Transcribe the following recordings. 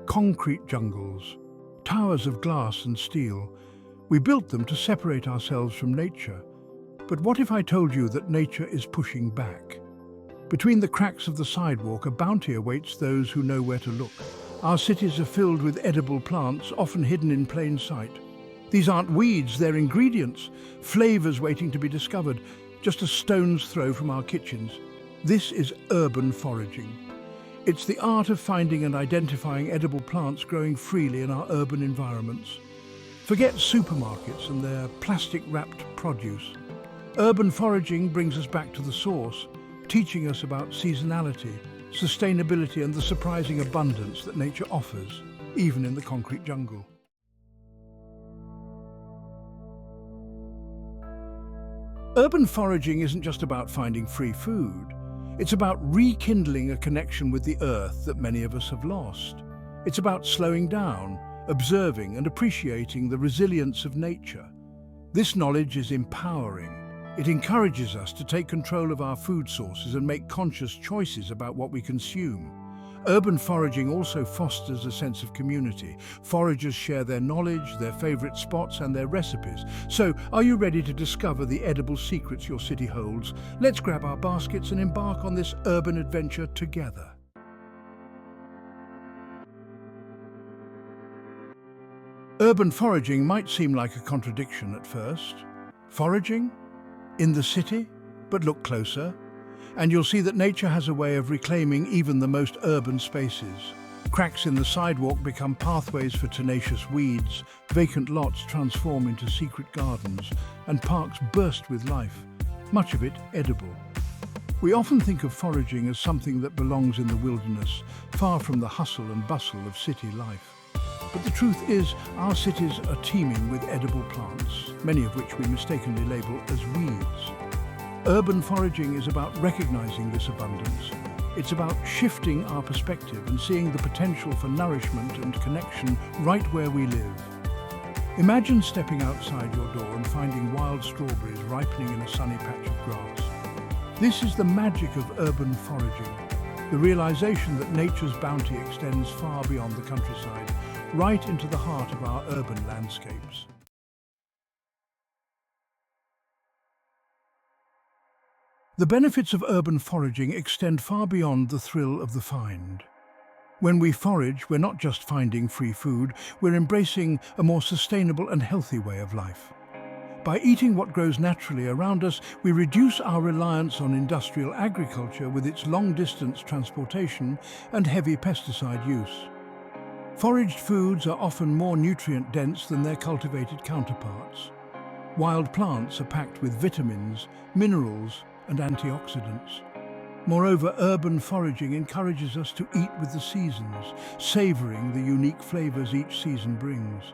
concrete jungles, towers of glass and steel. We built them to separate ourselves from nature. But what if I told you that nature is pushing back? Between the cracks of the sidewalk, a bounty awaits those who know where to look. Our cities are filled with edible plants, often hidden in plain sight. These aren't weeds, they're ingredients, flavors waiting to be discovered, just a stone's throw from our kitchens. This is urban foraging. It's the art of finding and identifying edible plants growing freely in our urban environments. Forget supermarkets and their plastic-wrapped produce. Urban foraging brings us back to the source, teaching us about seasonality, sustainability and the surprising abundance that nature offers, even in the concrete jungle. Urban foraging isn't just about finding free food. It's about rekindling a connection with the earth that many of us have lost. It's about slowing down, observing and appreciating the resilience of nature. This knowledge is empowering. It encourages us to take control of our food sources and make conscious choices about what we consume. Urban foraging also fosters a sense of community. Foragers share their knowledge, their favorite spots and their recipes. So, are you ready to discover the edible secrets your city holds? Let's grab our baskets and embark on this urban adventure together. Urban foraging might seem like a contradiction at first. Foraging? In the city? But look closer, and you'll see that nature has a way of reclaiming even the most urban spaces. Cracks in the sidewalk become pathways for tenacious weeds, vacant lots transform into secret gardens, and parks burst with life, much of it edible. We often think of foraging as something that belongs in the wilderness, far from the hustle and bustle of city life. But the truth is, our cities are teeming with edible plants, many of which we mistakenly label as weeds. Urban foraging is about recognizing this abundance. It's about shifting our perspective and seeing the potential for nourishment and connection right where we live. Imagine stepping outside your door and finding wild strawberries ripening in a sunny patch of grass. This is the magic of urban foraging, the realization that nature's bounty extends far beyond the countryside, right into the heart of our urban landscapes. The benefits of urban foraging extend far beyond the thrill of the find. When we forage, we're not just finding free food, we're embracing a more sustainable and healthy way of life. By eating what grows naturally around us, we reduce our reliance on industrial agriculture with its long-distance transportation and heavy pesticide use. Foraged foods are often more nutrient-dense than their cultivated counterparts. Wild plants are packed with vitamins, minerals, and antioxidants. Moreover, urban foraging encourages us to eat with the seasons, savoring the unique flavors each season brings.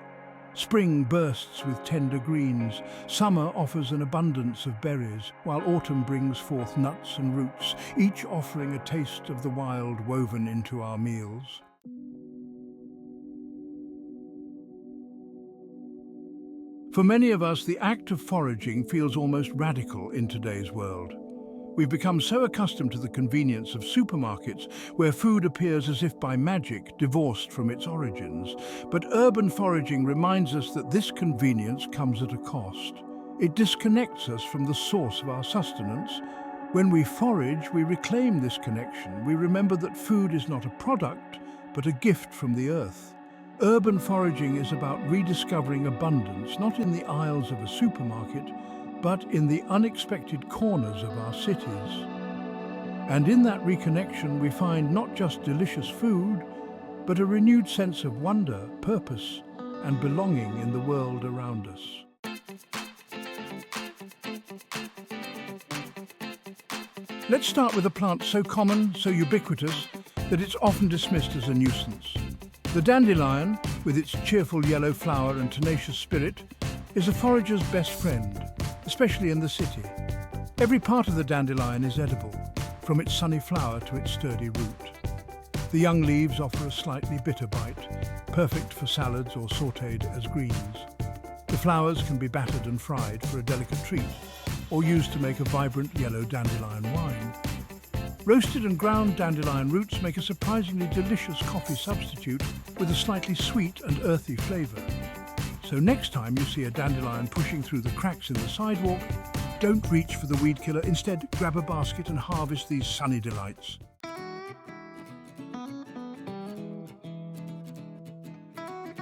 Spring bursts with tender greens, summer offers an abundance of berries, while autumn brings forth nuts and roots, each offering a taste of the wild woven into our meals. For many of us, the act of foraging feels almost radical in today's world. We've become so accustomed to the convenience of supermarkets, where food appears as if by magic, divorced from its origins. But urban foraging reminds us that this convenience comes at a cost. It disconnects us from the source of our sustenance. When we forage, we reclaim this connection. We remember that food is not a product, but a gift from the earth. Urban foraging is about rediscovering abundance, not in the aisles of a supermarket, but in the unexpected corners of our cities. And in that reconnection, we find not just delicious food, but a renewed sense of wonder, purpose, and belonging in the world around us. Let's start with a plant so common, so ubiquitous, that it's often dismissed as a nuisance. The dandelion, with its cheerful yellow flower and tenacious spirit, is a forager's best friend, especially in the city. Every part of the dandelion is edible, from its sunny flower to its sturdy root. The young leaves offer a slightly bitter bite, perfect for salads or sautéed as greens. The flowers can be battered and fried for a delicate treat, or used to make a vibrant yellow dandelion wine. Roasted and ground dandelion roots make a surprisingly delicious coffee substitute with a slightly sweet and earthy flavour. So next time you see a dandelion pushing through the cracks in the sidewalk, don't reach for the weed killer. Instead, grab a basket and harvest these sunny delights.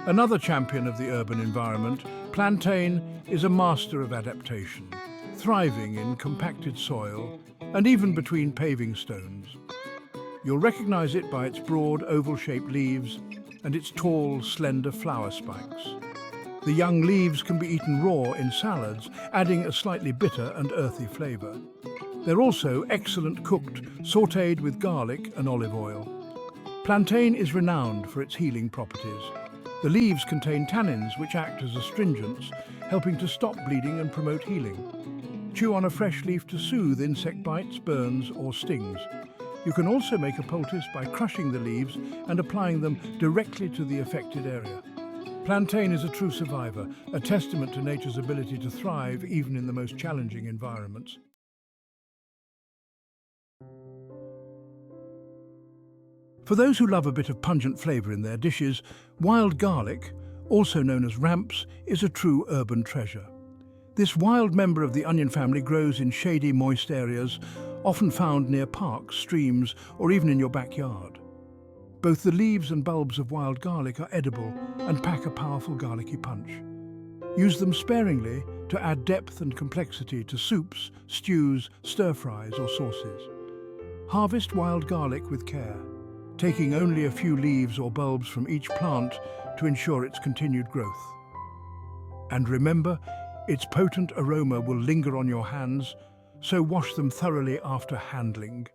Another champion of the urban environment, plantain is a master of adaptation, thriving in compacted soil and even between paving stones. You'll recognize it by its broad, oval-shaped leaves and its tall, slender flower spikes. The young leaves can be eaten raw in salads, adding a slightly bitter and earthy flavor. They're also excellent cooked, sautéed with garlic and olive oil. Plantain is renowned for its healing properties. The leaves contain tannins which act as astringents, helping to stop bleeding and promote healing. Chew on a fresh leaf to soothe insect bites, burns or stings. You can also make a poultice by crushing the leaves and applying them directly to the affected area. Plantain is a true survivor, a testament to nature's ability to thrive even in the most challenging environments. For those who love a bit of pungent flavour in their dishes, wild garlic, also known as ramps, is a true urban treasure. This wild member of the onion family grows in shady, moist areas, often found near parks, streams, or even in your backyard. Both the leaves and bulbs of wild garlic are edible and pack a powerful garlicky punch. Use them sparingly to add depth and complexity to soups, stews, stir-fries or sauces. Harvest wild garlic with care, taking only a few leaves or bulbs from each plant to ensure its continued growth. And remember, its potent aroma will linger on your hands, so wash them thoroughly after handling.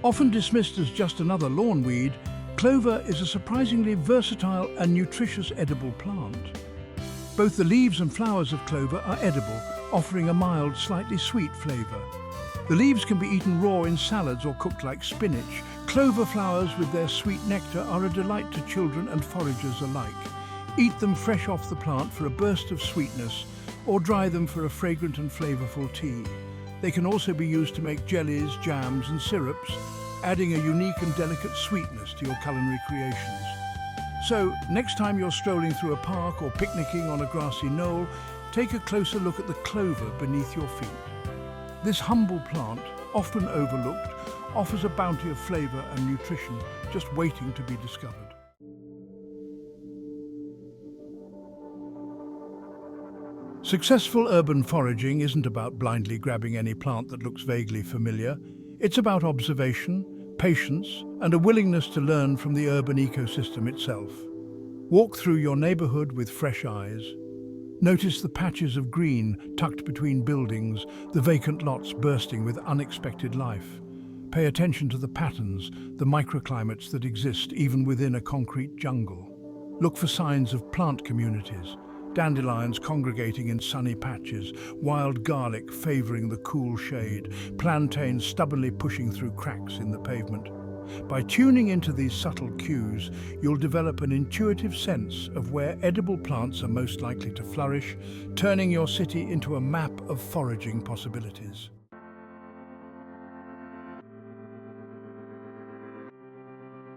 Often dismissed as just another lawn weed, clover is a surprisingly versatile and nutritious edible plant. Both the leaves and flowers of clover are edible, offering a mild, slightly sweet flavour. The leaves can be eaten raw in salads or cooked like spinach. Clover flowers with their sweet nectar are a delight to children and foragers alike. Eat them fresh off the plant for a burst of sweetness, or dry them for a fragrant and flavourful tea. They can also be used to make jellies, jams and syrups, adding a unique and delicate sweetness to your culinary creations. So, next time you're strolling through a park or picnicking on a grassy knoll, take a closer look at the clover beneath your feet. This humble plant, often overlooked, offers a bounty of flavour and nutrition just waiting to be discovered. Successful urban foraging isn't about blindly grabbing any plant that looks vaguely familiar. It's about observation, patience, and a willingness to learn from the urban ecosystem itself. Walk through your neighbourhood with fresh eyes. Notice the patches of green tucked between buildings, the vacant lots bursting with unexpected life. Pay attention to the patterns, the microclimates that exist even within a concrete jungle. Look for signs of plant communities. Dandelions congregating in sunny patches, wild garlic favouring the cool shade, plantain stubbornly pushing through cracks in the pavement. By tuning into these subtle cues, you'll develop an intuitive sense of where edible plants are most likely to flourish, turning your city into a map of foraging possibilities.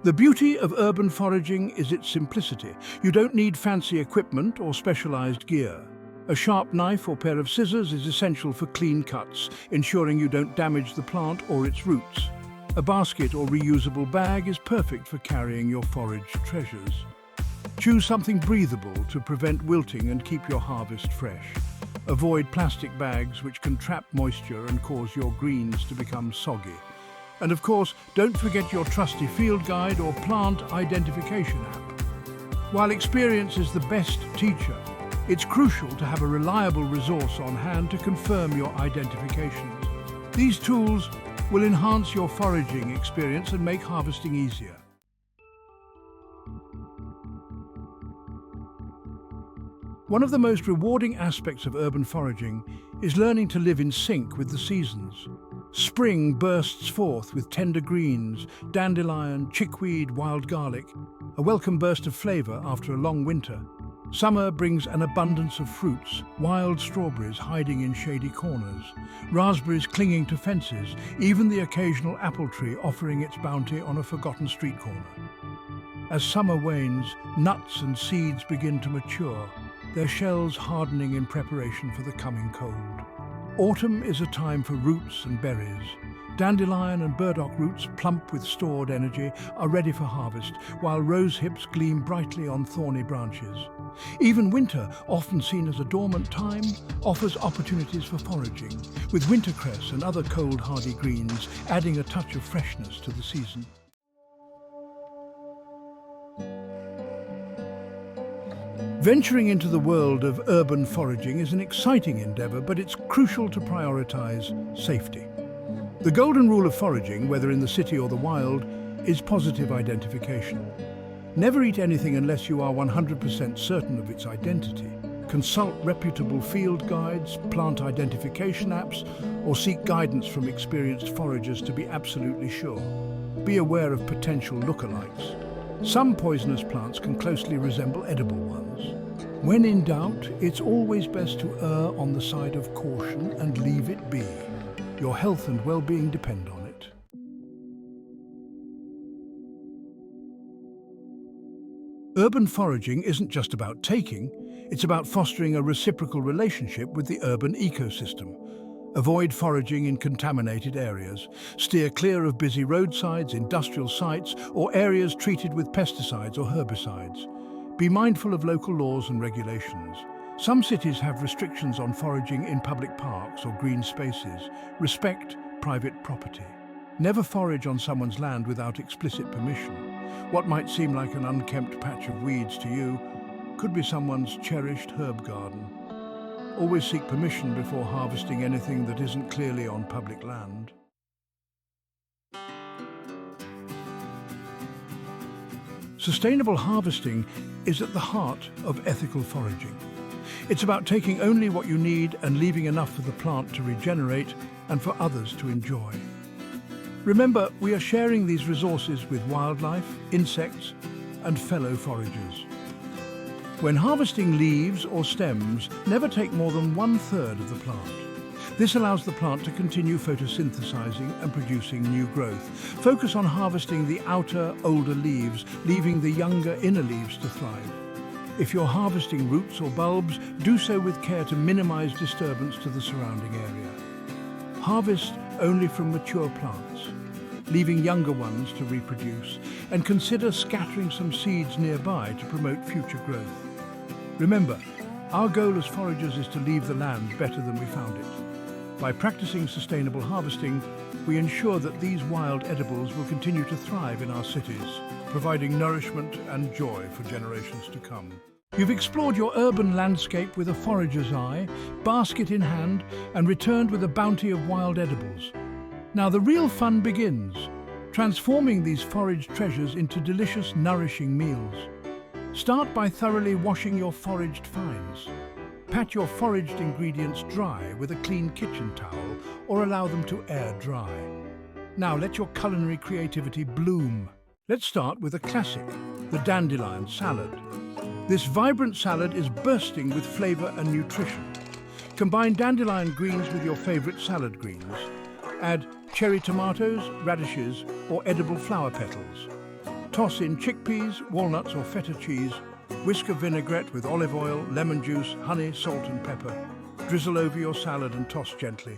The beauty of urban foraging is its simplicity. You don't need fancy equipment or specialized gear. A sharp knife or pair of scissors is essential for clean cuts, ensuring you don't damage the plant or its roots. A basket or reusable bag is perfect for carrying your foraged treasures. Choose something breathable to prevent wilting and keep your harvest fresh. Avoid plastic bags which can trap moisture and cause your greens to become soggy. And of course, don't forget your trusty field guide or plant identification app. While experience is the best teacher, it's crucial to have a reliable resource on hand to confirm your identifications. These tools will enhance your foraging experience and make harvesting easier. One of the most rewarding aspects of urban foraging is learning to live in sync with the seasons. Spring bursts forth with tender greens, dandelion, chickweed, wild garlic, a welcome burst of flavour after a long winter. Summer brings an abundance of fruits, wild strawberries hiding in shady corners, raspberries clinging to fences, even the occasional apple tree offering its bounty on a forgotten street corner. As summer wanes, nuts and seeds begin to mature, their shells hardening in preparation for the coming cold. Autumn is a time for roots and berries. Dandelion and burdock roots, plump with stored energy, are ready for harvest, while rose hips gleam brightly on thorny branches. Even winter, often seen as a dormant time, offers opportunities for foraging, with wintercress and other cold hardy greens adding a touch of freshness to the season. Venturing into the world of urban foraging is an exciting endeavour, but it's crucial to prioritise safety. The golden rule of foraging, whether in the city or the wild, is positive identification. Never eat anything unless you are 100% certain of its identity. Consult reputable field guides, plant identification apps, or seek guidance from experienced foragers to be absolutely sure. Be aware of potential lookalikes. Some poisonous plants can closely resemble edible ones. When in doubt, it's always best to err on the side of caution and leave it be. Your health and well-being depend on it. Urban foraging isn't just about taking, it's about fostering a reciprocal relationship with the urban ecosystem. Avoid foraging in contaminated areas. Steer clear of busy roadsides, industrial sites, or areas treated with pesticides or herbicides. Be mindful of local laws and regulations. Some cities have restrictions on foraging in public parks or green spaces. Respect private property. Never forage on someone's land without explicit permission. What might seem like an unkempt patch of weeds to you could be someone's cherished herb garden. Always seek permission before harvesting anything that isn't clearly on public land. Sustainable harvesting is at the heart of ethical foraging. It's about taking only what you need and leaving enough for the plant to regenerate and for others to enjoy. Remember, we are sharing these resources with wildlife, insects, and fellow foragers. When harvesting leaves or stems, never take more than 1/3 of the plant. This allows the plant to continue photosynthesizing and producing new growth. Focus on harvesting the outer, older leaves, leaving the younger inner leaves to thrive. If you're harvesting roots or bulbs, do so with care to minimize disturbance to the surrounding area. Harvest only from mature plants, leaving younger ones to reproduce, and consider scattering some seeds nearby to promote future growth. Remember, our goal as foragers is to leave the land better than we found it. By practicing sustainable harvesting, we ensure that these wild edibles will continue to thrive in our cities, providing nourishment and joy for generations to come. You've explored your urban landscape with a forager's eye, basket in hand, and returned with a bounty of wild edibles. Now the real fun begins, transforming these foraged treasures into delicious, nourishing meals. Start by thoroughly washing your foraged finds. Pat your foraged ingredients dry with a clean kitchen towel or allow them to air dry. Now let your culinary creativity bloom. Let's start with a classic, the dandelion salad. This vibrant salad is bursting with flavor and nutrition. Combine dandelion greens with your favorite salad greens. Add cherry tomatoes, radishes, or edible flower petals. Toss in chickpeas, walnuts, or feta cheese. Whisk a vinaigrette with olive oil, lemon juice, honey, salt, and pepper. Drizzle over your salad and toss gently.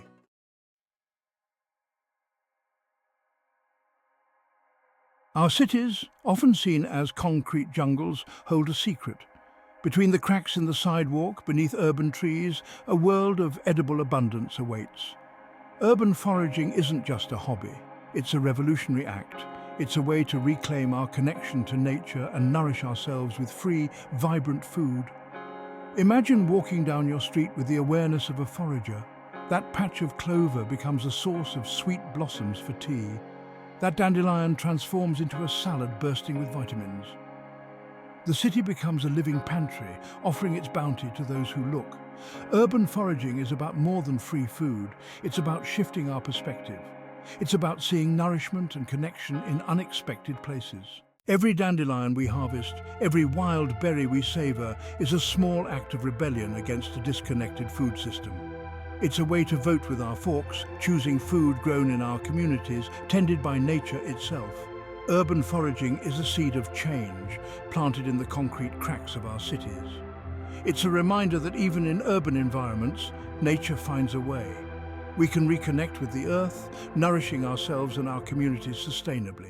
Our cities, often seen as concrete jungles, hold a secret. Between the cracks in the sidewalk, beneath urban trees, a world of edible abundance awaits. Urban foraging isn't just a hobby, it's a revolutionary act. It's a way to reclaim our connection to nature and nourish ourselves with free, vibrant food. Imagine walking down your street with the awareness of a forager. That patch of clover becomes a source of sweet blossoms for tea. That dandelion transforms into a salad bursting with vitamins. The city becomes a living pantry, offering its bounty to those who look. Urban foraging is about more than free food. It's about shifting our perspective. It's about seeing nourishment and connection in unexpected places. Every dandelion we harvest, every wild berry we savor is a small act of rebellion against a disconnected food system. It's a way to vote with our forks, choosing food grown in our communities, tended by nature itself. Urban foraging is a seed of change, planted in the concrete cracks of our cities. It's a reminder that even in urban environments, nature finds a way. We can reconnect with the earth, nourishing ourselves and our communities sustainably.